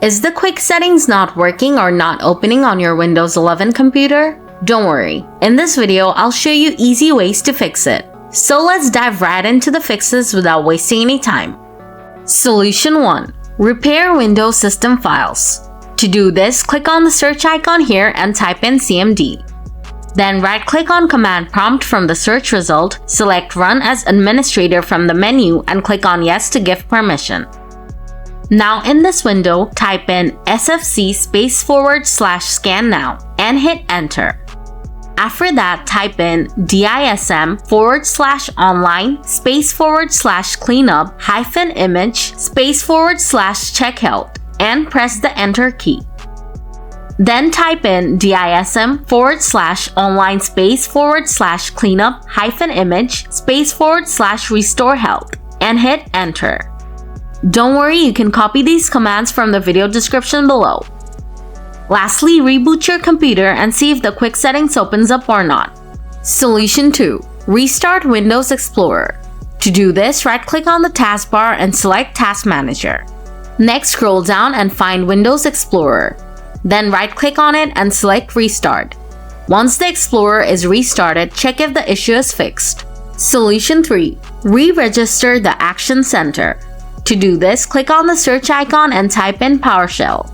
Is the quick settings not working or not opening on your Windows 11 computer? Don't worry, in this video I'll show you easy ways to fix it. So let's dive right into the fixes without wasting any time. Solution 1. Repair Windows system files. To do this, click on the search icon here and type in CMD. Then right-click on Command Prompt from the search result, select Run as Administrator from the menu and click on Yes to give permission. Now in this window, type in sfc/scannow and hit Enter. After that, type in DISM/online/cleanup-image/CheckHealth and press the Enter key. Then type in DISM/online/cleanup-image/restore health and hit Enter. Don't worry, you can copy these commands from the video description below. Lastly, reboot your computer and see if the quick settings opens up or not. Solution 2. Restart Windows Explorer. To do this, right-click on the taskbar and select Task Manager. Next, scroll down and find Windows Explorer. Then right-click on it and select Restart. Once the Explorer is restarted, check if the issue is fixed. Solution 3. Re-register the Action Center. To do this, click on the search icon and type in PowerShell.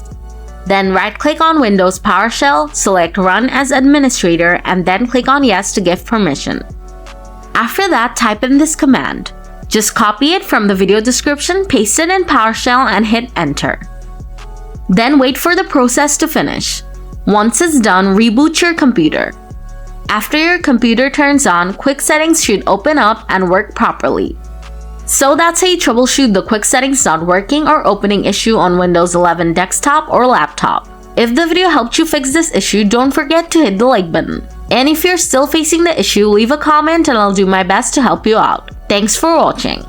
Then right-click on Windows PowerShell, select Run as Administrator, and then click on Yes to give permission. After that, type in this command. Just copy it from the video description, paste it in PowerShell, and hit Enter. Then wait for the process to finish. Once it's done, reboot your computer. After your computer turns on, quick settings should open up and work properly. So that's how you troubleshoot the quick settings not working or opening issue on Windows 11 desktop or laptop. If the video helped you fix this issue, don't forget to hit the like button. And if you're still facing the issue, leave a comment and I'll do my best to help you out. Thanks for watching.